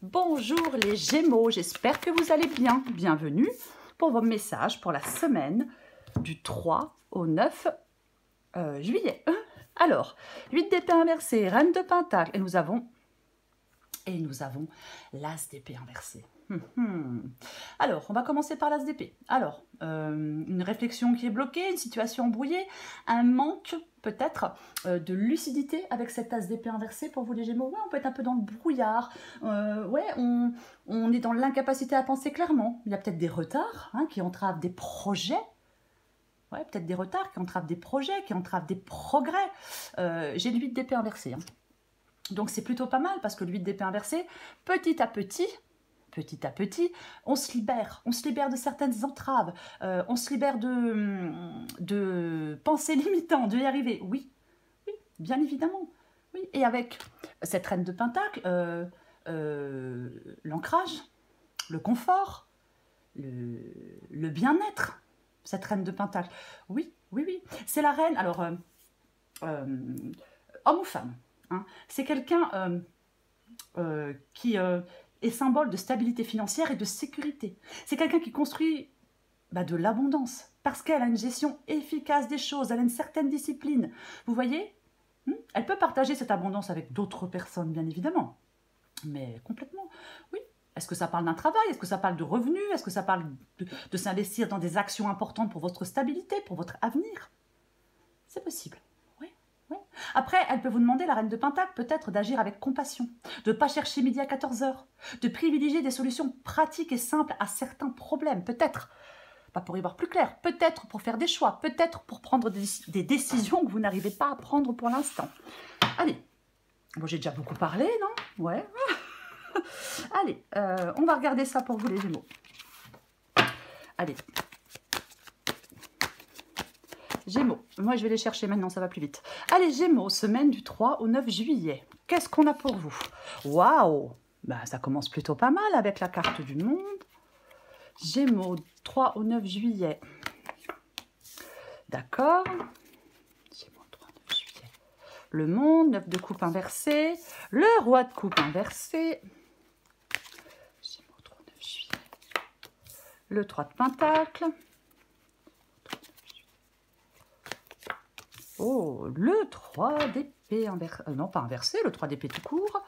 Bonjour les Gémeaux, j'espère que vous allez bien. Bienvenue pour vos messages pour la semaine du 3 au 9 juillet. Alors, 8 d'épée inversée, reine de pentacle, et nous avons l'as d'épée inversée. Alors, on va commencer par l'as d'épée. Alors, une réflexion qui est bloquée, une situation embrouillée, un manque peut-être de lucidité avec cet as d'épée inversée pour vous les Gémeaux. Ouais, on peut être un peu dans le brouillard. Ouais, on est dans l'incapacité à penser clairement. Il y a peut-être des retards qui entravent des projets. Ouais, peut-être des retards qui entravent des projets, qui entravent des progrès. J'ai le 8 d'épée inversée. Donc c'est plutôt pas mal parce que le 8 d'épée inversée, petit à petit, on se libère de certaines entraves, on se libère de pensées limitantes, de y arriver. Oui, oui, bien évidemment. Oui. Et avec cette reine de pentacle, l'ancrage, le confort, le bien-être, cette reine de pentacle. Oui, oui, oui. C'est la reine, alors, homme ou femme, c'est quelqu'un qui est symbole de stabilité financière et de sécurité. C'est quelqu'un qui construit de l'abondance parce qu'elle a une gestion efficace des choses, elle a une certaine discipline. Vous voyez, elle peut partager cette abondance avec d'autres personnes, bien évidemment, mais complètement, oui. Est-ce que ça parle d'un travail? Est-ce que ça parle de revenus? Est-ce que ça parle de s'investir dans des actions importantes pour votre stabilité, pour votre avenir? C'est possible. Après, elle peut vous demander, la reine de pentacle, peut-être d'agir avec compassion, de ne pas chercher midi à 14 h, de privilégier des solutions pratiques et simples à certains problèmes, peut-être, pas pour y voir plus clair, peut-être pour faire des choix, peut-être pour prendre des décisions que vous n'arrivez pas à prendre pour l'instant. Allez, bon, j'ai déjà beaucoup parlé, non? Ouais. Allez, on va regarder ça pour vous les Gémeaux. Allez. Gémeaux, moi je vais les chercher maintenant, ça va plus vite. Allez, Gémeaux, semaine du 3 au 9 juillet. Qu'est-ce qu'on a pour vous? Waouh, ça commence plutôt pas mal avec la carte du monde. Gémeaux, 3 au 9 juillet. D'accord. Gémeaux, 3 au 9 juillet. Le monde, 9 de coupe inversé. Le roi de coupe inversé. Gémeaux, 3 au 9 juillet. Le 3 de pentacle. Oh, le 3 d'épée inversé. Non, pas inversé, le 3 d'épée tout court.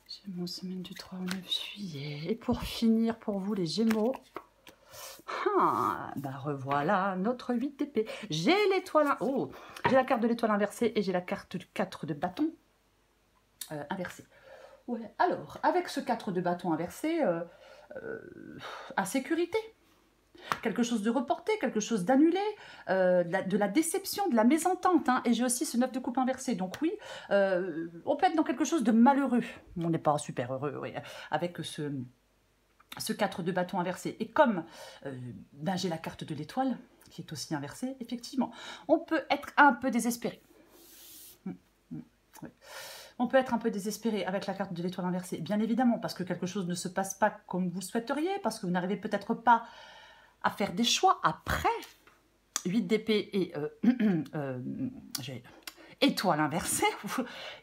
J'ai mon semaine du 3 au 9 juillet. Et pour finir, pour vous les Gémeaux, revoilà notre 8 d'épée. J'ai l'étoile. Oh, j'ai la carte de l'étoile inversée et j'ai la carte du 4 de bâton inversé. Ouais, alors, avec ce 4 de bâton inversé, insécurité. Quelque chose de reporté, quelque chose d'annulé, de la déception, de la mésentente. Et j'ai aussi ce 9 de coupe inversé. Donc oui, on peut être dans quelque chose de malheureux. On n'est pas super heureux, oui, avec ce 4 de bâton inversé. Et comme j'ai la carte de l'étoile, qui est aussi inversée, effectivement, on peut être un peu désespéré. Oui. On peut être un peu désespéré avec la carte de l'étoile inversée, bien évidemment, parce que quelque chose ne se passe pas comme vous souhaiteriez, parce que vous n'arrivez peut-être pas à faire des choix après 8 d'épée et j'ai étoile inversée.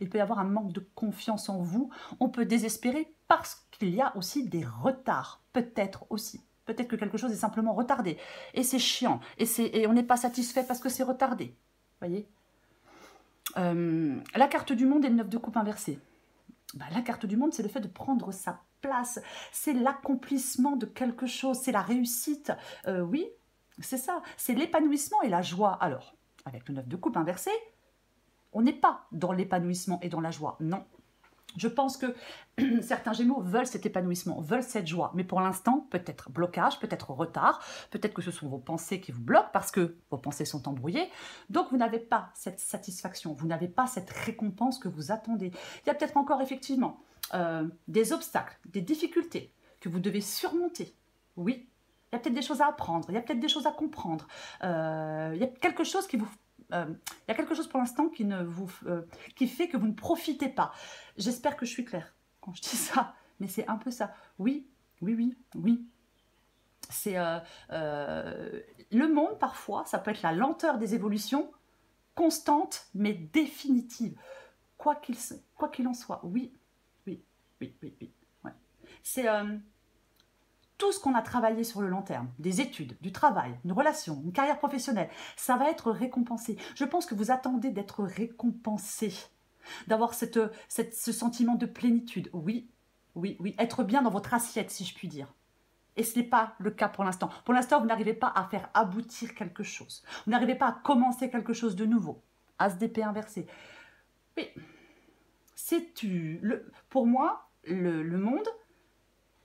Il peut y avoir un manque de confiance en vous. On peut désespérer parce qu'il y a aussi des retards, peut-être aussi. Peut-être que quelque chose est simplement retardé. Et c'est chiant. Et on n'est pas satisfait parce que c'est retardé. Voyez, la carte du monde et le 9 de coupe inversé. La carte du monde, c'est le fait de prendre sa place, c'est l'accomplissement de quelque chose, c'est la réussite, oui, c'est ça, c'est l'épanouissement et la joie. Alors, avec le 9 de coupe inversé, on n'est pas dans l'épanouissement et dans la joie, non. Je pense que certains Gémeaux veulent cet épanouissement, veulent cette joie, mais pour l'instant, peut-être blocage, peut-être retard, peut-être que ce sont vos pensées qui vous bloquent parce que vos pensées sont embrouillées, donc vous n'avez pas cette satisfaction, vous n'avez pas cette récompense que vous attendez. Il y a peut-être encore effectivement des obstacles, des difficultés que vous devez surmonter, oui. Il y a peut-être des choses à apprendre, il y a peut-être des choses à comprendre, il y a quelque chose qui vous... il y a quelque chose pour l'instant qui fait que vous ne profitez pas. J'espère que je suis claire quand je dis ça, mais c'est un peu ça. Oui, oui, oui, oui. C'est le monde, parfois, ça peut être la lenteur des évolutions, constante, mais définitive. Quoi qu'il en soit, oui, oui, oui, oui, oui. C'est tout ce qu'on a travaillé sur le long terme, des études, du travail, une relation, une carrière professionnelle, ça va être récompensé. Je pense que vous attendez d'être récompensé, d'avoir ce sentiment de plénitude. Oui, oui, oui, être bien dans votre assiette, si je puis dire. Et ce n'est pas le cas pour l'instant. Pour l'instant, vous n'arrivez pas à faire aboutir quelque chose. Vous n'arrivez pas à commencer quelque chose de nouveau. As d'épée inversé. Oui, pour moi, le monde,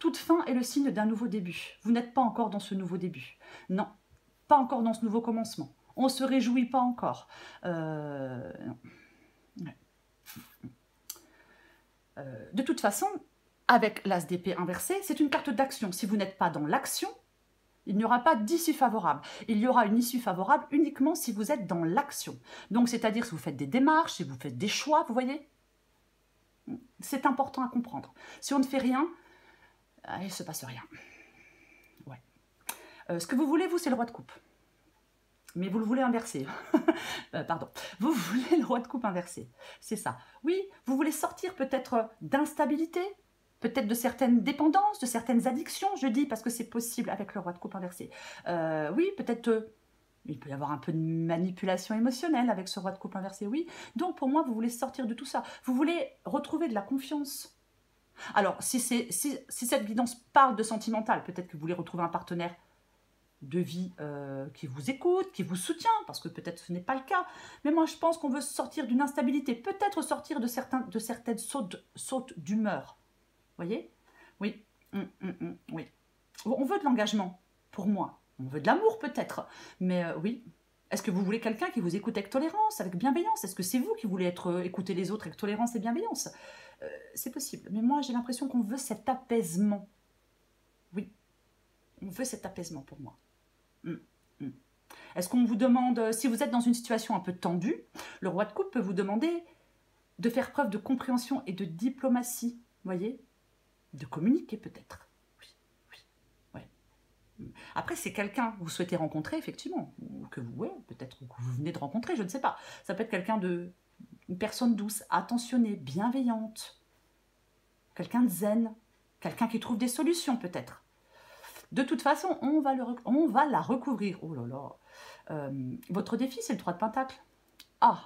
toute fin est le signe d'un nouveau début. Vous n'êtes pas encore dans ce nouveau début. Non, pas encore dans ce nouveau commencement. On ne se réjouit pas encore. Non. Ouais. De toute façon, avec l'as d'épée inversé, c'est une carte d'action. Si vous n'êtes pas dans l'action, il n'y aura pas d'issue favorable. Il y aura une issue favorable uniquement si vous êtes dans l'action. Donc, c'est-à-dire si vous faites des démarches, si vous faites des choix, vous voyez. C'est important à comprendre. Si on ne fait rien, il ne se passe rien. Ouais. Ce que vous voulez, vous, c'est le roi de coupe. Mais vous le voulez inversé. Pardon. Vous voulez le roi de coupe inversé. C'est ça. Oui, vous voulez sortir peut-être d'instabilité, peut-être de certaines dépendances, de certaines addictions, je dis, parce que c'est possible avec le roi de coupe inversé. Oui, peut-être... il peut y avoir un peu de manipulation émotionnelle avec ce roi de coupe inversé, oui. Donc, pour moi, vous voulez sortir de tout ça. Vous voulez retrouver de la confiance. Alors, si cette guidance parle de sentimental, peut-être que vous voulez retrouver un partenaire de vie qui vous écoute, qui vous soutient, parce que peut-être ce n'est pas le cas. Mais moi, je pense qu'on veut sortir d'une instabilité, peut-être sortir de certaines sautes d'humeur. Vous voyez? Oui. Oui. On veut de l'engagement, pour moi. On veut de l'amour, peut-être. Mais oui. Est-ce que vous voulez quelqu'un qui vous écoute avec tolérance, avec bienveillance? Est-ce que c'est vous qui voulez écouter les autres avec tolérance et bienveillance? C'est possible. Mais moi, j'ai l'impression qu'on veut cet apaisement. Oui. On veut cet apaisement pour moi. Est-ce qu'on vous demande, si vous êtes dans une situation un peu tendue, le roi de coupe peut vous demander de faire preuve de compréhension et de diplomatie, vous voyez? De communiquer peut-être. Oui. Après, c'est quelqu'un que vous souhaitez rencontrer, effectivement, ou que vous, peut-être que vous venez de rencontrer, je ne sais pas. Ça peut être une personne douce, attentionnée, bienveillante, quelqu'un de zen, quelqu'un qui trouve des solutions peut-être. De toute façon, on va la recouvrir. Oh là là. Votre défi, c'est le 3 de Pentacle. Ah,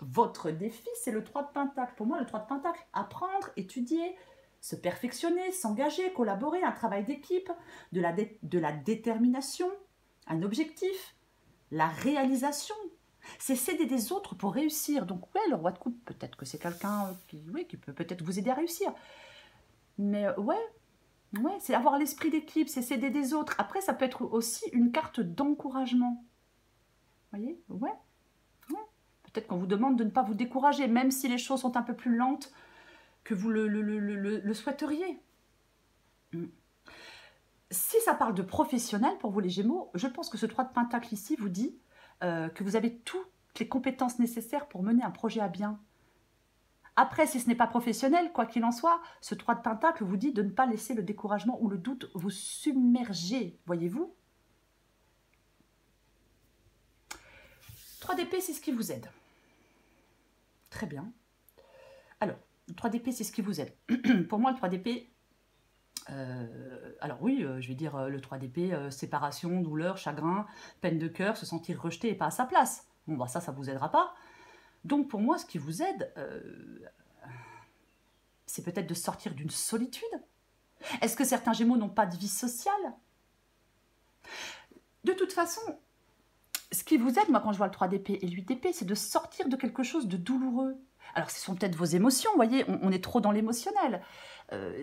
votre défi, c'est le 3 de Pentacle. Pour moi, le 3 de Pentacle, apprendre, étudier, se perfectionner, s'engager, collaborer, un travail d'équipe, de la détermination, un objectif, la réalisation. C'est s'aider des autres pour réussir. Donc, ouais, le roi de coupe, peut-être que c'est quelqu'un qui peut peut-être vous aider à réussir. Mais ouais, c'est avoir l'esprit d'équipe, c'est s'aider des autres. Après, ça peut être aussi une carte d'encouragement. Vous voyez? Ouais. Peut-être qu'on vous demande de ne pas vous décourager, même si les choses sont un peu plus lentes que vous le souhaiteriez. Si ça parle de professionnel pour vous les Gémeaux, je pense que ce 3 de Pentacle ici vous dit que vous avez toutes les compétences nécessaires pour mener un projet à bien. Après, si ce n'est pas professionnel, quoi qu'il en soit, ce 3 de Pentacle vous dit de ne pas laisser le découragement ou le doute vous submerger, voyez-vous? 3 d'épée, c'est ce qui vous aide. Très bien. Alors, le 3 d'épée, c'est ce qui vous aide. Pour moi, le 3 d'épée, alors oui, je vais dire le 3 d'épée, séparation, douleur, chagrin, peine de cœur, se sentir rejeté et pas à sa place. Bon, bah ça vous aidera pas. Donc pour moi, ce qui vous aide, c'est peut-être de sortir d'une solitude. Est-ce que certains Gémeaux n'ont pas de vie sociale? De toute façon, ce qui vous aide, moi, quand je vois le 3 d'épée et le 8 d'épée, c'est de sortir de quelque chose de douloureux. Alors, ce sont peut-être vos émotions, vous voyez, on est trop dans l'émotionnel.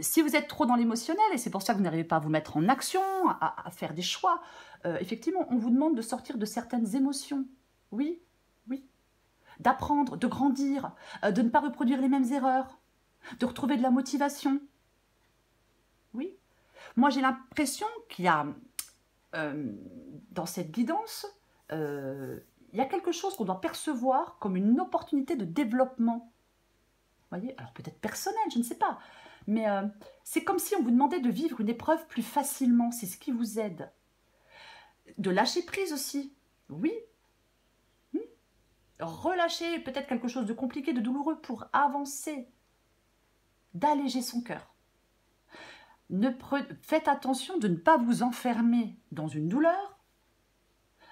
Si vous êtes trop dans l'émotionnel, et c'est pour ça que vous n'arrivez pas à vous mettre en action, à faire des choix, effectivement, on vous demande de sortir de certaines émotions. Oui, oui. D'apprendre, de grandir, de ne pas reproduire les mêmes erreurs, de retrouver de la motivation. Oui. Moi, j'ai l'impression qu'il y a, dans cette guidance, il y a quelque chose qu'on doit percevoir comme une opportunité de développement. Vous voyez? Alors peut-être personnel, je ne sais pas. Mais c'est comme si on vous demandait de vivre une épreuve plus facilement. C'est ce qui vous aide. De lâcher prise aussi. Oui. Relâcher peut-être quelque chose de compliqué, de douloureux pour avancer. D'alléger son cœur. Faites attention de ne pas vous enfermer dans une douleur,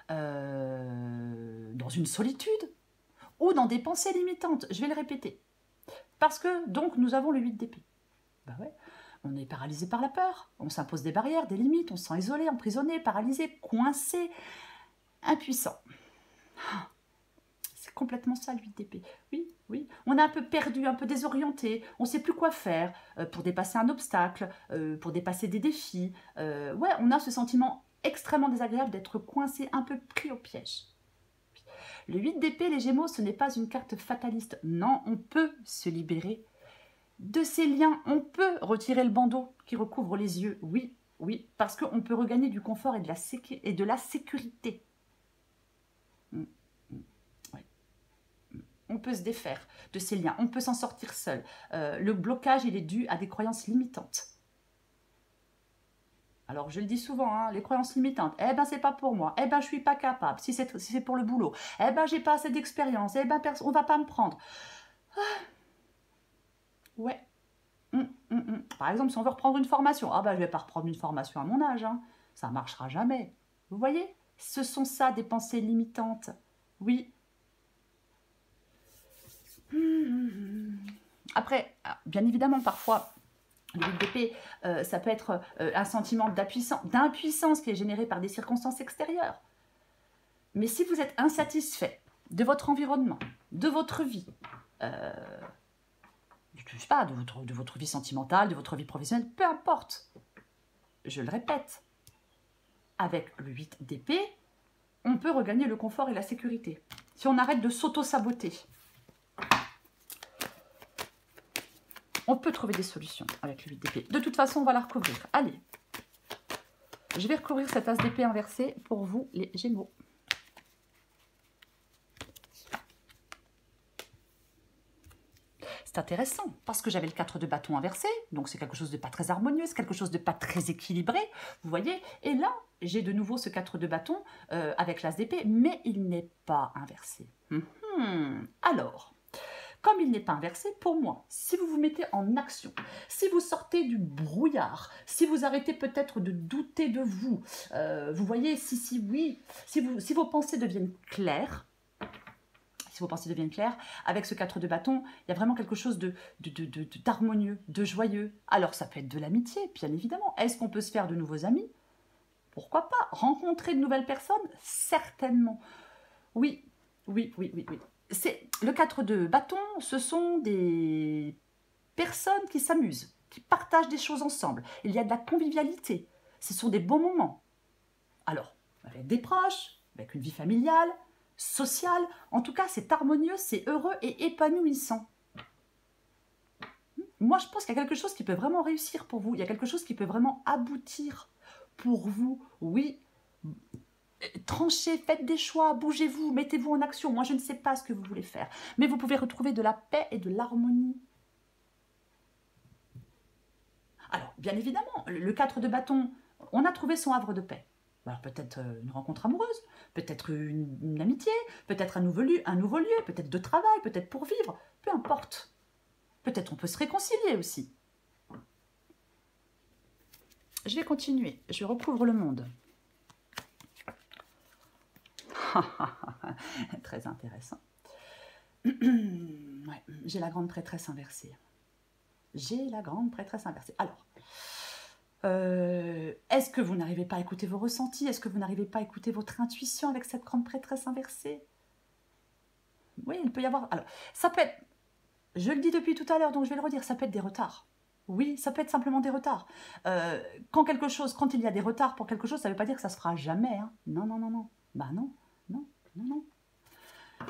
dans une solitude ou dans des pensées limitantes. Je vais le répéter. Parce que, donc, nous avons le 8 d'épée. Ben ouais, on est paralysé par la peur, on s'impose des barrières, des limites, on se sent isolé, emprisonné, paralysé, coincé, impuissant. C'est complètement ça, le 8 d'épée. Oui, oui. On est un peu perdu, un peu désorienté. On ne sait plus quoi faire pour dépasser un obstacle, pour dépasser des défis. Ouais, on a ce sentiment extrêmement désagréable d'être coincé, un peu pris au piège. Le 8 d'épée, les Gémeaux, ce n'est pas une carte fataliste. Non, on peut se libérer de ces liens. On peut retirer le bandeau qui recouvre les yeux. Oui, oui, parce qu'on peut regagner du confort et de la sécurité. On peut se défaire de ces liens, on peut s'en sortir seul. Le blocage, il est dû à des croyances limitantes. Alors, je le dis souvent, hein, les croyances limitantes. Eh ben, c'est pas pour moi. Eh ben, je suis pas capable. Si c'est pour le boulot. Eh ben, j'ai pas assez d'expérience. Eh ben, on va pas me prendre. Ah. Ouais. Par exemple, si on veut reprendre une formation. Ah ben, je vais pas reprendre une formation à mon âge. Hein. Ça marchera jamais. Vous voyez? Ce sont ça, des pensées limitantes. Oui. Après, bien évidemment, parfois, le 8 d'épée, ça peut être un sentiment d'impuissance qui est généré par des circonstances extérieures. Mais si vous êtes insatisfait de votre environnement, de votre vie, je sais pas, de votre vie sentimentale, de votre vie professionnelle, peu importe, je le répète, avec le 8 d'épée, on peut regagner le confort et la sécurité. Si on arrête de s'auto-saboter, on peut trouver des solutions avec le 8 d'épée. De toute façon, on va la recouvrir. Allez, je vais recouvrir cette as d'épée inversée pour vous, les Gémeaux. C'est intéressant, parce que j'avais le 4 de bâton inversé, donc c'est quelque chose de pas très harmonieux, c'est quelque chose de pas très équilibré, vous voyez. Et là, j'ai de nouveau ce 4 de bâton avec l'as d'épée, mais il n'est pas inversé. Alors, comme il n'est pas inversé, pour moi, si vous vous mettez en action, si vous sortez du brouillard, si vous arrêtez peut-être de douter de vous, vous voyez, si vos pensées deviennent claires, si vos pensées deviennent claires, avec ce 4 de bâton, il y a vraiment quelque chose d'harmonieux, de joyeux. Alors ça peut être de l'amitié, bien évidemment. Est-ce qu'on peut se faire de nouveaux amis? Pourquoi pas? Rencontrer de nouvelles personnes? Certainement. Oui, oui, oui, oui, oui. Le 4 de bâton, ce sont des personnes qui s'amusent, qui partagent des choses ensemble. Il y a de la convivialité. Ce sont des bons moments. Alors, avec des proches, avec une vie familiale, sociale, en tout cas, c'est harmonieux, c'est heureux et épanouissant. Moi, je pense qu'il y a quelque chose qui peut vraiment réussir pour vous. Il y a quelque chose qui peut vraiment aboutir pour vous. Oui, tranchez, faites des choix, bougez-vous, mettez-vous en action. Moi, je ne sais pas ce que vous voulez faire, mais vous pouvez retrouver de la paix et de l'harmonie. Alors, bien évidemment, le 4 de bâton, on a trouvé son havre de paix. Alors, peut-être une rencontre amoureuse, peut-être une amitié, peut-être un nouveau lieu, peut-être de travail, peut-être pour vivre, peu importe. Peut-être on peut se réconcilier aussi. Je vais continuer, je recouvre le monde. Très intéressant. Ouais, j'ai la grande prêtresse inversée. J'ai la grande prêtresse inversée. Alors, est-ce que vous n'arrivez pas à écouter vos ressentis? Est-ce que vous n'arrivez pas à écouter votre intuition avec cette grande prêtresse inversée? Oui, il peut y avoir... Alors, ça peut être... Je le dis depuis tout à l'heure, donc je vais le redire, ça peut être des retards. Oui, ça peut être simplement des retards. Quand il y a des retards pour quelque chose, ça ne veut pas dire que ça se fera jamais. Hein. Non, non, non, non. Bah non, non, non, non.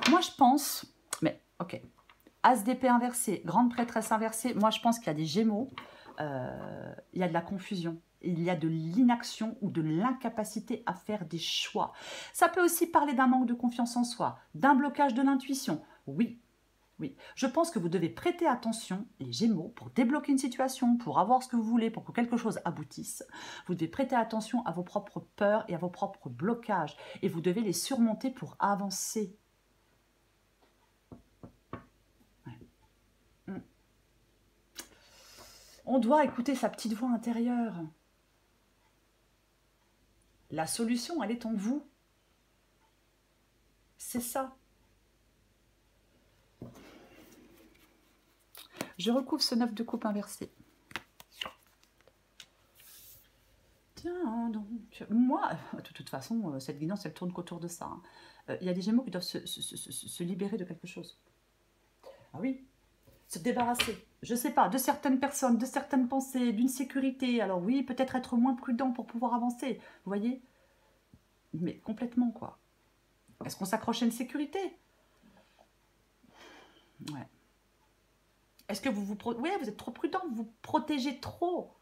Moi, je pense... Mais, ok. As d'épée inversée, grande prêtresse inversée, moi, je pense qu'il y a des Gémeaux. Il y a de la confusion, il y a de l'inaction ou de l'incapacité à faire des choix. Ça peut aussi parler d'un manque de confiance en soi, d'un blocage de l'intuition. Oui, oui. Je pense que vous devez prêter attention, les Gémeaux, pour débloquer une situation, pour avoir ce que vous voulez, pour que quelque chose aboutisse. Vous devez prêter attention à vos propres peurs et à vos propres blocages. Et vous devez les surmonter pour avancer. On doit écouter sa petite voix intérieure. La solution, elle est en vous. C'est ça. Je recouvre ce 9 de coupe inversé. Tiens donc, moi, de toute façon, cette guidance, elle tourne qu'autour de ça. Hein. Il y a des Gémeaux qui doivent se libérer de quelque chose. Ah oui, se débarrasser, je sais pas, de certaines personnes, de certaines pensées, d'une sécurité. Alors oui, peut-être être moins prudent pour pouvoir avancer, vous voyez? Mais complètement, quoi. Est-ce qu'on s'accroche à une sécurité? Ouais. Est-ce que oui, vous êtes trop prudent, vous vous protégez trop.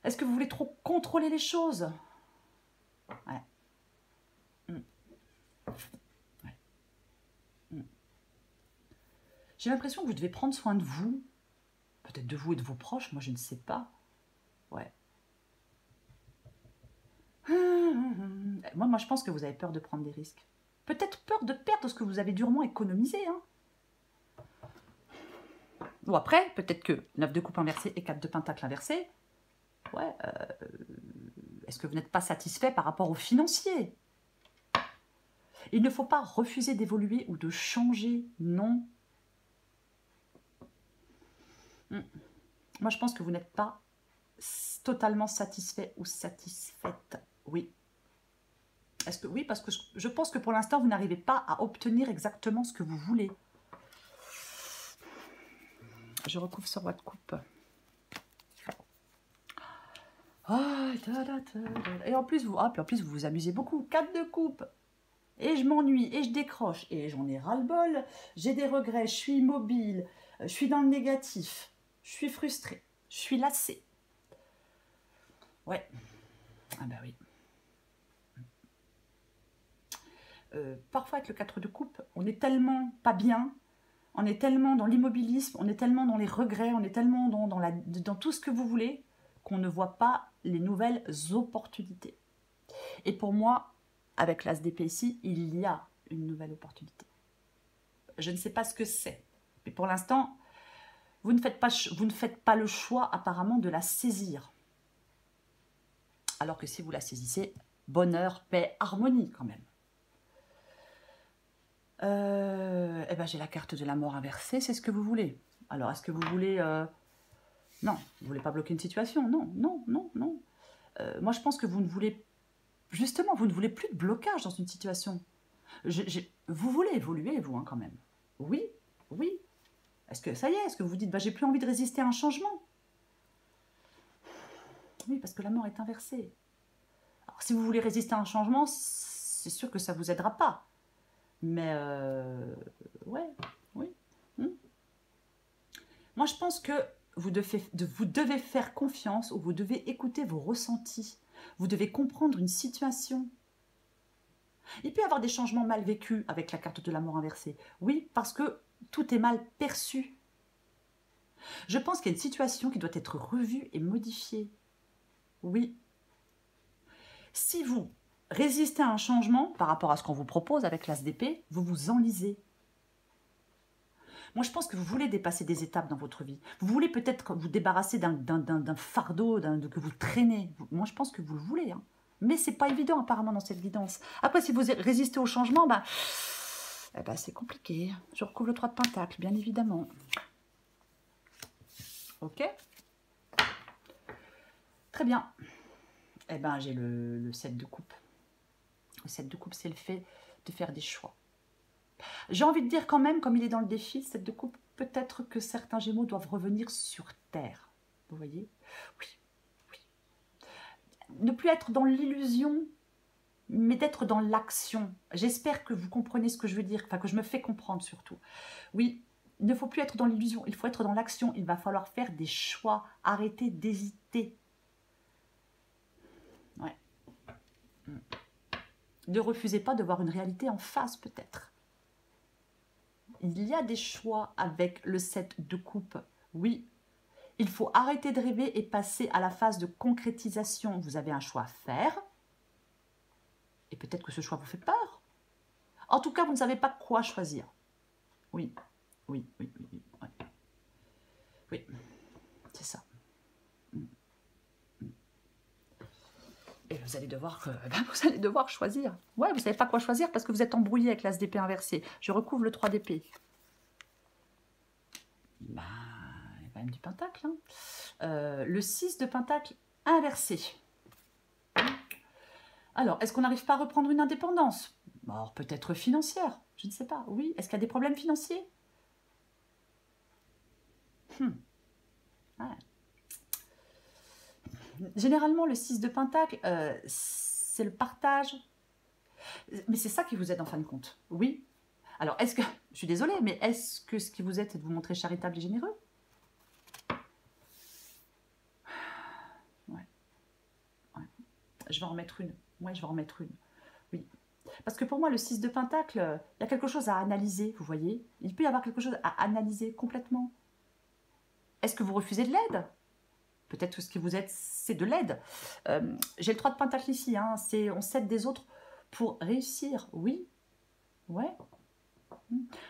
Est-ce que vous voulez trop contrôler les choses? Ouais. Mm. Ouais. Mm. J'ai l'impression que vous devez prendre soin de vous. Peut-être de vous et de vos proches, moi je ne sais pas. Ouais. Moi je pense que vous avez peur de prendre des risques. Peut-être peur de perdre ce que vous avez durement économisé. Hein. Ou après, peut-être que 9 de coupe inversé et 4 de pentacle inversé. Ouais. Est-ce que vous n'êtes pas satisfait par rapport au financier? Il ne faut pas refuser d'évoluer ou de changer. Non. Moi je pense que vous n'êtes pas totalement satisfait ou satisfaite. Oui. Est-ce que oui, parce que je pense que pour l'instant, vous n'arrivez pas à obtenir exactement ce que vous voulez. Je recouvre ce roi de coupe. Et en plus, vous vous amusez beaucoup. 4 de coupe. Et je m'ennuie, et je décroche, et j'en ai ras-le-bol. J'ai des regrets, je suis immobile, je suis dans le négatif, je suis frustrée, je suis lassée. Ouais. Ah bah oui. Parfois avec le 4 de coupe, on est tellement pas bien, on est tellement dans l'immobilisme, on est tellement dans les regrets, on est tellement dans tout ce que vous voulez, qu'on ne voit pas les nouvelles opportunités. Et pour moi, avec l'As d'épée ici, il y a une nouvelle opportunité. Je ne sais pas ce que c'est, mais pour l'instant, vous ne faites pas le choix apparemment de la saisir. Alors que si vous la saisissez, bonheur, paix, harmonie quand même. Eh ben, j'ai la carte de la mort inversée, c'est ce que vous voulez. Alors, est-ce que vous voulez... Non, vous ne voulez pas bloquer une situation. Non, non, non, non. Moi, je pense que vous ne voulez... Justement, vous ne voulez plus de blocage dans une situation. Vous voulez évoluer, vous, hein, quand même. Oui, oui. Est-ce que ça y est, est-ce que vous vous dites, bah, j'ai plus envie de résister à un changement? Oui, parce que la mort est inversée. Alors, si vous voulez résister à un changement, c'est sûr que ça ne vous aidera pas. Mais, ouais, oui. Moi, je pense que vous devez faire confiance ou vous devez écouter vos ressentis. Vous devez comprendre une situation. Il peut y avoir des changements mal vécus avec la carte de la mort inversée. Oui, parce que tout est mal perçu. Je pense qu'il y a une situation qui doit être revue et modifiée. Oui. Si vous résistez à un changement par rapport à ce qu'on vous propose avec l'As d'épée, vous vous enlisez. Moi, je pense que vous voulez dépasser des étapes dans votre vie. Vous voulez peut-être vous débarrasser d'un fardeau que vous traînez. Moi, je pense que vous le voulez. Hein. Mais ce n'est pas évident, apparemment, dans cette guidance. Après, si vous résistez au changement, c'est compliqué. Je recouvre le 3 de pentacle, bien évidemment. Ok? Très bien. Eh ben, j'ai le 7 de coupe. Le 7 de coupe, c'est le fait de faire des choix. J'ai envie de dire quand même, comme il est dans le défi, 7 de coupe, peut-être que certains Gémeaux doivent revenir sur Terre. Vous voyez? Oui, oui. Ne plus être dans l'illusion, mais d'être dans l'action. J'espère que vous comprenez ce que je veux dire, enfin que je me fais comprendre surtout. Oui, il ne faut plus être dans l'illusion, il faut être dans l'action. Il va falloir faire des choix, arrêter d'hésiter. Ouais. Ne refusez pas de voir une réalité en face, peut-être. Il y a des choix avec le 7 de coupe. Oui, il faut arrêter de rêver et passer à la phase de concrétisation. Vous avez un choix à faire. Et peut-être que ce choix vous fait peur. En tout cas, vous ne savez pas quoi choisir. Oui, oui, oui, oui, oui, ouais. Oui, c'est ça. vous allez devoir choisir. Ouais, vous savez pas quoi choisir parce que vous êtes embrouillé avec l'as d'épée inversé. Je recouvre le 3 d'épée. Bah, il y a quand même du pentacle. Hein. Le 6 de pentacle inversé. Alors, est-ce qu'on n'arrive pas à reprendre une indépendance? Alors, peut-être financière, je ne sais pas. Oui, est-ce qu'il y a des problèmes financiers? Ouais. Généralement, le 6 de pentacle, c'est le partage. Mais c'est ça qui vous aide en fin de compte. Oui. Alors, est-ce que... Je suis désolée, mais est-ce que ce qui vous aide, c'est de vous montrer charitable et généreux? Ouais. Ouais. Je vais en remettre une. Ouais, je vais en remettre une. Oui. Parce que pour moi, le 6 de pentacle, il y a quelque chose à analyser, vous voyez. Il peut y avoir quelque chose à analyser complètement. Est-ce que vous refusez de l'aide? Peut-être que ce qui vous aide, c'est de l'aide. J'ai le 3 de pentacle ici. Hein, on s'aide des autres pour réussir. Oui. Ouais.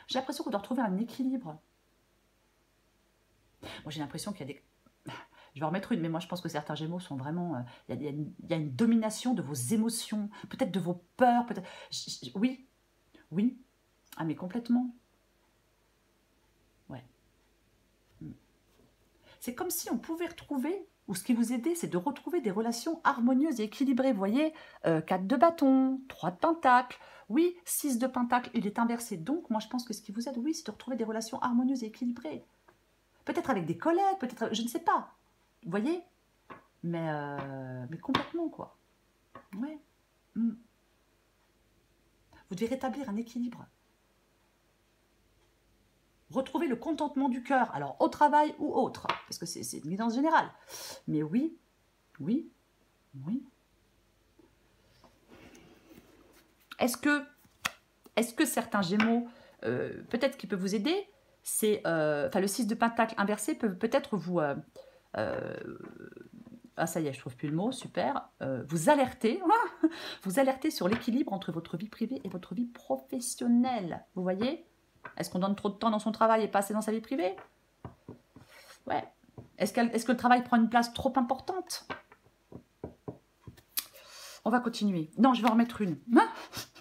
J'ai l'impression qu'on doit retrouver un équilibre. Moi, j'ai l'impression qu'il y a des... Je vais en remettre une, mais moi, je pense que certains Gémeaux sont vraiment... Il y a une domination de vos émotions, peut-être de vos peurs, peut-être... Oui. Oui. Ah, mais complètement. Ouais. C'est comme si on pouvait retrouver, ou ce qui vous aidait, c'est de retrouver des relations harmonieuses et équilibrées. Vous voyez, 4 de bâton, 3 de pentacle, oui, 6 de pentacle, il est inversé. Donc, moi, je pense que ce qui vous aide, oui, c'est de retrouver des relations harmonieuses et équilibrées. Peut-être avec des collègues, peut-être, je ne sais pas. Vous voyez, mais complètement, quoi. Ouais. Vous devez rétablir un équilibre. Retrouver le contentement du cœur, alors au travail ou autre, parce que c'est une guidance générale. Mais oui, oui, oui. Est-ce que certains Gémeaux, peut-être qui peuvent vous aider, c'est, le 6 de pentacle inversé peut peut-être vous... ah ça y est, je trouve plus le mot, super. Vous alerter, vous alerter sur l'équilibre entre votre vie privée et votre vie professionnelle. Vous voyez? Est-ce qu'on donne trop de temps dans son travail et pas assez dans sa vie privée? Ouais. Est-ce que le travail prend une place trop importante? On va continuer. Non, je vais en remettre une.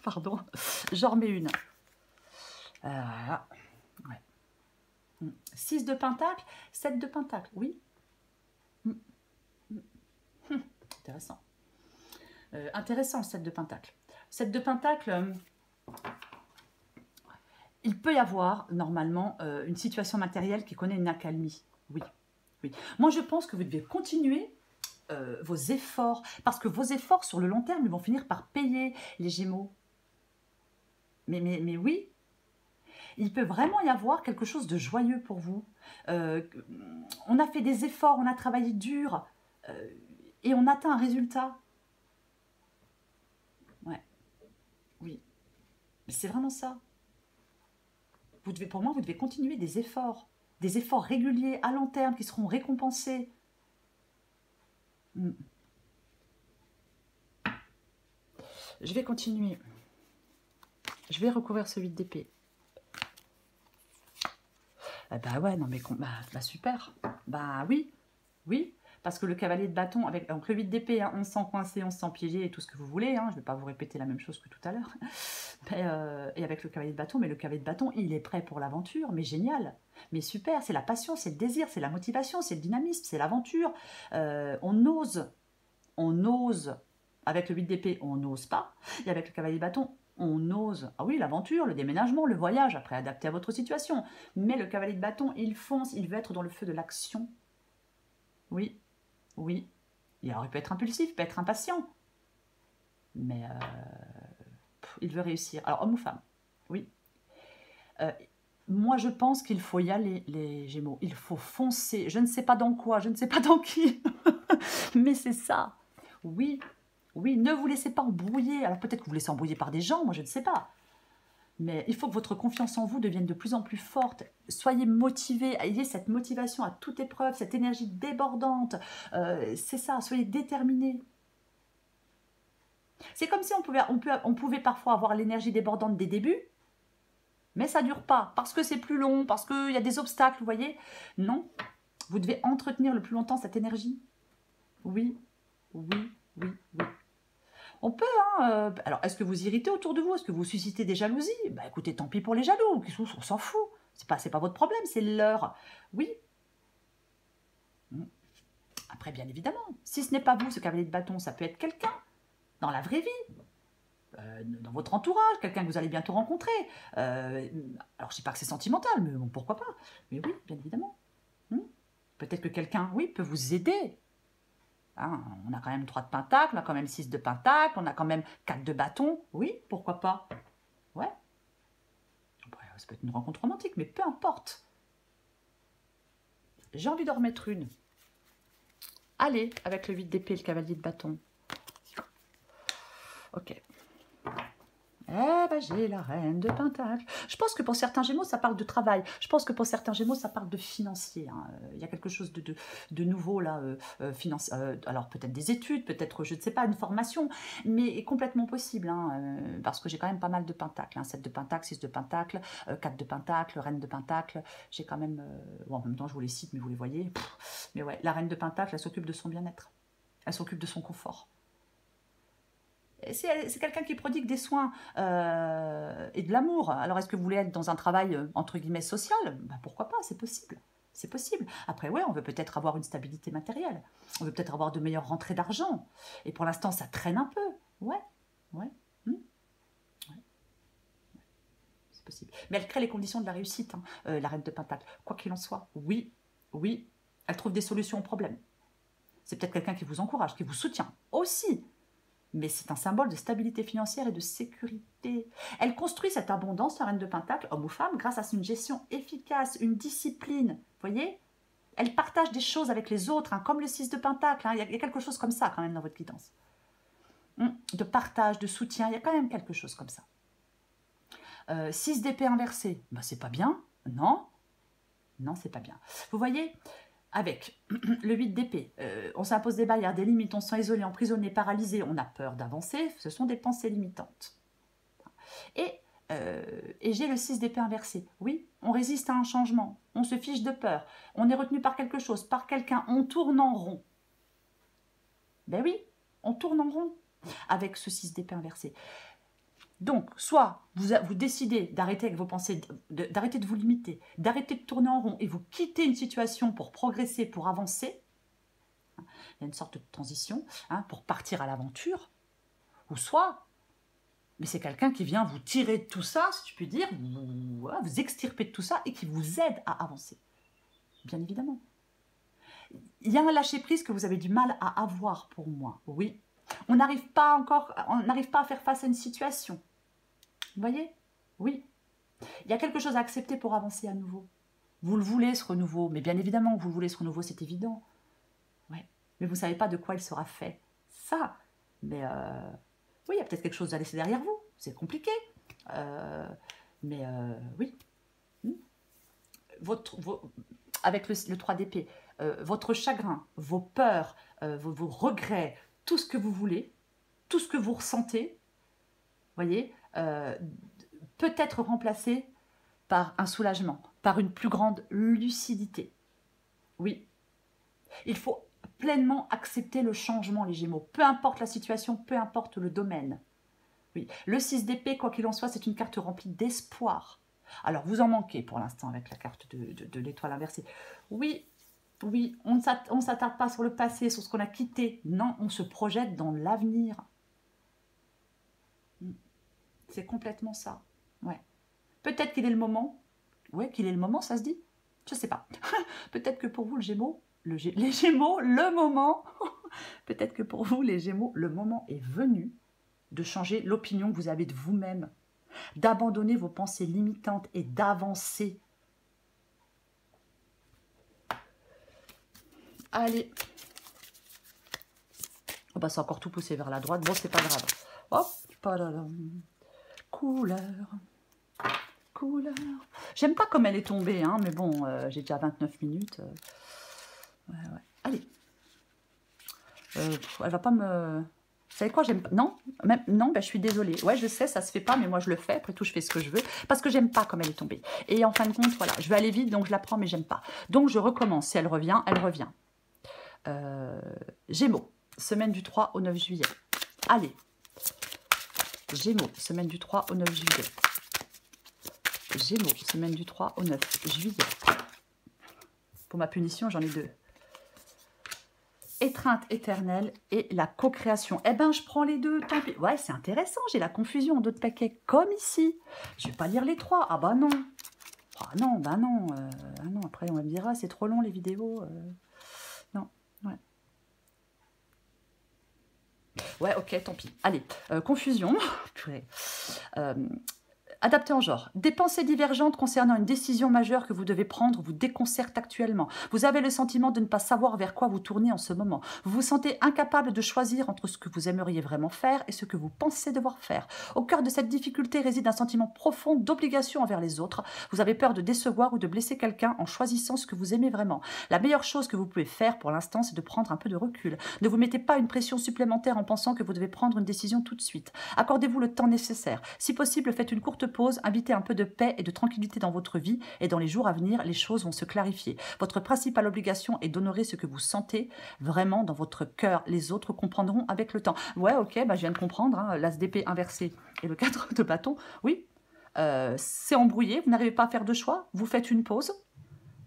Pardon. J'en remets une. Ouais. 6 de pentacle, 7 de pentacle, oui. Intéressant. Intéressant, 7 de pentacle. 7 de pentacle, il peut y avoir, normalement, une situation matérielle qui connaît une accalmie. Oui, oui. Moi, je pense que vous devez continuer vos efforts, parce que vos efforts, sur le long terme, ils vont finir par payer les Gémeaux. Mais oui, il peut vraiment y avoir quelque chose de joyeux pour vous. On a fait des efforts, on a travaillé dur, et on atteint un résultat. Ouais, oui. C'est vraiment ça. Pour moi, vous devez continuer des efforts réguliers, à long terme, qui seront récompensés. Je vais continuer. Je vais recouvrir ce 8 d'épée. Bah ouais, non mais bah super. Bah oui, oui. Parce que le cavalier de bâton, avec donc le 8 d'épée, hein, on se sent coincé, on se sent piégé et tout ce que vous voulez. Hein, je ne vais pas vous répéter la même chose que tout à l'heure. Et avec le cavalier de bâton, mais le cavalier de bâton, il est prêt pour l'aventure. Mais génial, mais super, c'est la passion, c'est le désir, c'est la motivation, c'est le dynamisme, c'est l'aventure. On ose. Avec le 8 d'épée, on n'ose pas. Et avec le cavalier de bâton, on ose. Ah oui, l'aventure, le déménagement, le voyage, après adapté à votre situation. Mais le cavalier de bâton, il fonce, il veut être dans le feu de l'action. Oui, oui. Et alors, il peut être impulsif, il peut être impatient. Mais il veut réussir. Alors, homme ou femme? Oui. Moi, je pense qu'il faut y aller, les Gémeaux. Il faut foncer. Je ne sais pas dans quoi, je ne sais pas dans qui. Mais c'est ça. Oui, oui, ne vous laissez pas embrouiller. Alors, peut-être que vous vous laissez embrouiller par des gens, moi, je ne sais pas. Mais il faut que votre confiance en vous devienne de plus en plus forte. Soyez motivés, ayez cette motivation à toute épreuve, cette énergie débordante. C'est ça, soyez déterminés. C'est comme si on pouvait parfois avoir l'énergie débordante des débuts, mais ça ne dure pas, parce que c'est plus long, parce qu'il y a des obstacles, vous voyez. Non, vous devez entretenir le plus longtemps cette énergie. Oui, oui, oui, oui. On peut, hein. Alors, est-ce que vous irritez autour de vous? Est-ce que vous suscitez des jalousies? Bah écoutez, tant pis pour les jaloux, on s'en fout. C'est pas votre problème, c'est leur. Oui. Après, bien évidemment, si ce n'est pas vous, ce cavalier de bâton, ça peut être quelqu'un dans la vraie vie. Dans votre entourage, quelqu'un que vous allez bientôt rencontrer. Alors, je ne dis pas que c'est sentimental, mais bon, pourquoi pas. Mais oui, bien évidemment. Peut-être que quelqu'un, oui, peut vous aider. Hein, on a quand même 3 de pentacle, on a quand même 6 de pentacle, on a quand même 4 de bâton. Oui, pourquoi pas. Ouais. Ça peut être une rencontre romantique, mais peu importe. J'ai envie d'en remettre une. Allez, avec le 8 d'épée et le cavalier de bâton. Ok. Eh ben, j'ai la reine de pentacle. Je pense que pour certains Gémeaux, ça parle de travail. Je pense que pour certains Gémeaux, ça parle de financier. Hein. Il y a quelque chose de nouveau là, alors peut-être des études, peut-être, je ne sais pas, une formation, mais complètement possible, hein, parce que j'ai quand même pas mal de pentacles. Hein, 7 de pentacle, 6 de pentacle, 4 de pentacle, reine de pentacle. J'ai quand même... bon, en même temps, je vous les cite, mais vous les voyez. Mais ouais, la reine de pentacle, elle s'occupe de son bien-être. Elle s'occupe de son confort. C'est quelqu'un qui prodigue des soins et de l'amour. Alors, est-ce que vous voulez être dans un travail, entre guillemets, social? Ben, pourquoi pas, c'est possible. C'est possible. Après, ouais, on veut peut-être avoir une stabilité matérielle. On veut peut-être avoir de meilleures rentrées d'argent. Et pour l'instant, ça traîne un peu. Ouais, ouais. Ouais. C'est possible. Mais elle crée les conditions de la réussite, hein, la reine de pentacle. Quoi qu'il en soit, oui, oui, elle trouve des solutions aux problèmes. C'est peut-être quelqu'un qui vous encourage, qui vous soutient aussi. Mais c'est un symbole de stabilité financière et de sécurité. Elle construit cette abondance, la reine de pentacle, homme ou femme, grâce à une gestion efficace, une discipline. Vous voyez? Elle partage des choses avec les autres, hein, comme le 6 de pentacle. Hein, il y a quelque chose comme ça quand même dans votre guidance. De partage, de soutien, il y a quand même quelque chose comme ça. 6 d'épée inversée, ben, c'est pas bien, non? Non, c'est pas bien. Vous voyez, avec le 8 d'épée, on s'impose des barrières, des limites, on se sent isolé, emprisonné, paralysé, on a peur d'avancer, ce sont des pensées limitantes. Et j'ai le 6 d'épée inversé. Oui, on résiste à un changement, on se fiche de peur, on est retenu par quelque chose, par quelqu'un, on tourne en rond. Ben oui, on tourne en rond avec ce 6 d'épée inversé. Donc, soit vous décidez d'arrêter avec vos pensées, d'arrêter de vous limiter, d'arrêter de tourner en rond et vous quittez une situation pour progresser, pour avancer. Il y a une sorte de transition, hein, pour partir à l'aventure. Ou soit, mais c'est quelqu'un qui vient vous tirer de tout ça, si je puis dire, vous extirper de tout ça et qui vous aide à avancer. Bien évidemment. Il y a un lâcher-prise que vous avez du mal à avoir pour moi. Oui. On n'arrive pas à faire face à une situation. Vous voyez? Oui. Il y a quelque chose à accepter pour avancer à nouveau. Vous le voulez, ce renouveau. Mais bien évidemment que vous voulez ce renouveau, c'est évident. Ouais. Mais vous ne savez pas de quoi il sera fait. Ça. Mais oui, il y a peut-être quelque chose à laisser derrière vous. C'est compliqué. Mais oui. Avec le 3 d'épée, votre chagrin, vos peurs, vos regrets, tout ce que vous voulez, tout ce que vous ressentez, voyez, peut être remplacé par un soulagement, par une plus grande lucidité. Oui, il faut pleinement accepter le changement, les Gémeaux, peu importe la situation, peu importe le domaine. Oui, le 6 d'épée, quoi qu'il en soit, c'est une carte remplie d'espoir. Alors, vous en manquez pour l'instant avec la carte de l'étoile inversée. Oui, oui, on ne s'attarde pas sur le passé, sur ce qu'on a quitté. Non, on se projette dans l'avenir. C'est complètement ça. Ouais. Peut-être qu'il est le moment. Ouais, qu'il est le moment, ça se dit? Je ne sais pas. Peut-être que pour vous, les Gémeaux, le moment, peut-être que pour vous, les Gémeaux, le moment est venu de changer l'opinion que vous avez de vous-même, d'abandonner vos pensées limitantes et d'avancer. Allez. Oh bah, c'est encore tout poussé vers la droite. Bon, c'est pas grave. Hop, couleur. Couleur. J'aime pas comme elle est tombée, hein, mais bon, j'ai déjà 29 minutes. Ouais. Allez. Elle va pas me... Vous savez quoi, j'aime pas... Non, non, ben, je suis désolée. Ouais, je sais, ça se fait pas, mais moi je le fais. Après tout, je fais ce que je veux. Parce que j'aime pas comme elle est tombée. Et en fin de compte, voilà, je vais aller vite, donc je la prends, mais j'aime pas. Donc je recommence. Si elle revient, elle revient. Gémeaux, semaine du 3 au 9 juillet. Allez, Gémeaux, semaine du 3 au 9 juillet. Gémeaux, semaine du 3 au 9 juillet. Pour ma punition, j'en ai 2. Étreinte éternelle et la co-création. Eh ben, je prends les 2, tant pis. Ouais, c'est intéressant, j'ai la confusion en d'autres paquets, comme ici. Je vais pas lire les 3. Ah bah non. Ah non, bah non. Ah non, après, on va me dire, ah, c'est trop long les vidéos. Non, ouais. Ouais, ok, tant pis. Allez, confusion. Purée. Adapté en genre. Des pensées divergentes concernant une décision majeure que vous devez prendre vous déconcertent actuellement. Vous avez le sentiment de ne pas savoir vers quoi vous tournez en ce moment. Vous vous sentez incapable de choisir entre ce que vous aimeriez vraiment faire et ce que vous pensez devoir faire. Au cœur de cette difficulté réside un sentiment profond d'obligation envers les autres. Vous avez peur de décevoir ou de blesser quelqu'un en choisissant ce que vous aimez vraiment. La meilleure chose que vous pouvez faire pour l'instant, c'est de prendre un peu de recul. Ne vous mettez pas une pression supplémentaire en pensant que vous devez prendre une décision tout de suite. Accordez-vous le temps nécessaire. Si possible, faites une courte pause, invitez un peu de paix et de tranquillité dans votre vie et dans les jours à venir, les choses vont se clarifier. Votre principale obligation est d'honorer ce que vous sentez vraiment dans votre cœur. Les autres comprendront avec le temps. Ouais, ok, bah, je viens de comprendre, hein, l'as d'épée inversé et le 4 de bâton. Oui, c'est embrouillé, vous n'arrivez pas à faire de choix, vous faites une pause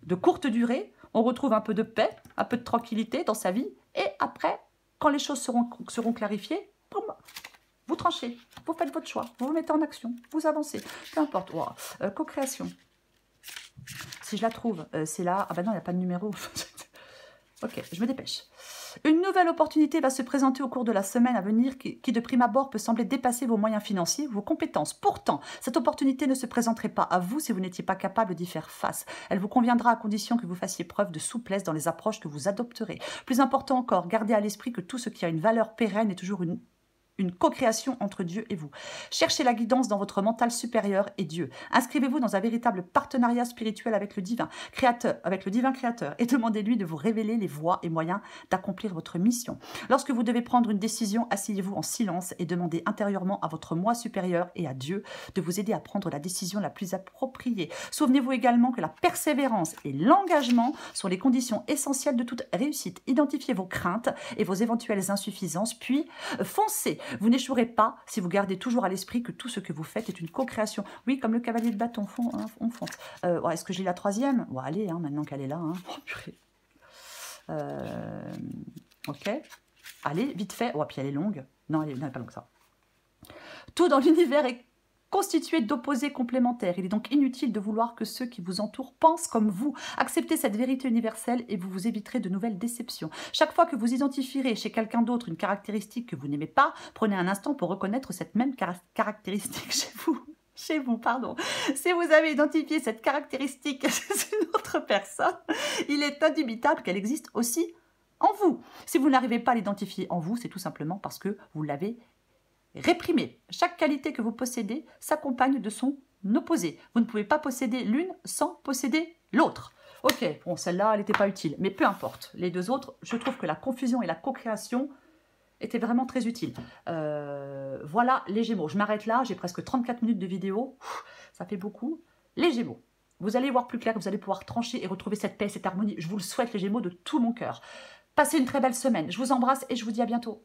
de courte durée, on retrouve un peu de paix, un peu de tranquillité dans sa vie et après, quand les choses seront clarifiées, boum, vous tranchez, vous faites votre choix, vous vous mettez en action, vous avancez, peu importe. Wow. Co-création. Si je la trouve, c'est là. Ah ben non, il n'y a pas de numéro. Ok, je me dépêche. Une nouvelle opportunité va se présenter au cours de la semaine à venir qui de prime abord peut sembler dépasser vos moyens financiers, vos compétences. Pourtant, cette opportunité ne se présenterait pas à vous si vous n'étiez pas capable d'y faire face. Elle vous conviendra à condition que vous fassiez preuve de souplesse dans les approches que vous adopterez. Plus important encore, gardez à l'esprit que tout ce qui a une valeur pérenne est toujours une co-création entre Dieu et vous. Cherchez la guidance dans votre mental supérieur et Dieu. Inscrivez-vous dans un véritable partenariat spirituel avec le divin créateur et demandez-lui de vous révéler les voies et moyens d'accomplir votre mission. Lorsque vous devez prendre une décision, asseyez-vous en silence et demandez intérieurement à votre moi supérieur et à Dieu de vous aider à prendre la décision la plus appropriée. Souvenez-vous également que la persévérance et l'engagement sont les conditions essentielles de toute réussite. Identifiez vos craintes et vos éventuelles insuffisances, puis foncez. Vous n'échouerez pas si vous gardez toujours à l'esprit que tout ce que vous faites est une co-création. Oui, comme le cavalier de bâton, on fonce. Ouais, est-ce que j'ai la troisième? Bon, allez, hein, maintenant qu'elle est là. Hein. Oh, purée. Ok. Allez, vite fait. Oh, puis elle est longue. Non, elle n'est pas longue que ça. Tout dans l'univers est constitué d'opposés complémentaires. Il est donc inutile de vouloir que ceux qui vous entourent pensent comme vous. Acceptez cette vérité universelle et vous vous éviterez de nouvelles déceptions. Chaque fois que vous identifierez chez quelqu'un d'autre une caractéristique que vous n'aimez pas, prenez un instant pour reconnaître cette même caractéristique chez vous. Si vous avez identifié cette caractéristique chez une autre personne, il est indubitable qu'elle existe aussi en vous. Si vous n'arrivez pas à l'identifier en vous, c'est tout simplement parce que vous l'avez réprimé. Chaque qualité que vous possédez s'accompagne de son opposé. Vous ne pouvez pas posséder l'une sans posséder l'autre. Ok, bon, celle-là, elle n'était pas utile, mais peu importe. Les deux autres, je trouve que la confusion et la co-création étaient vraiment très utiles. Voilà les Gémeaux. Je m'arrête là, j'ai presque 34 minutes de vidéo. Ça fait beaucoup. Les Gémeaux. Vous allez voir plus clair, vous allez pouvoir trancher et retrouver cette paix, cette harmonie. Je vous le souhaite, les Gémeaux, de tout mon cœur. Passez une très belle semaine. Je vous embrasse et je vous dis à bientôt.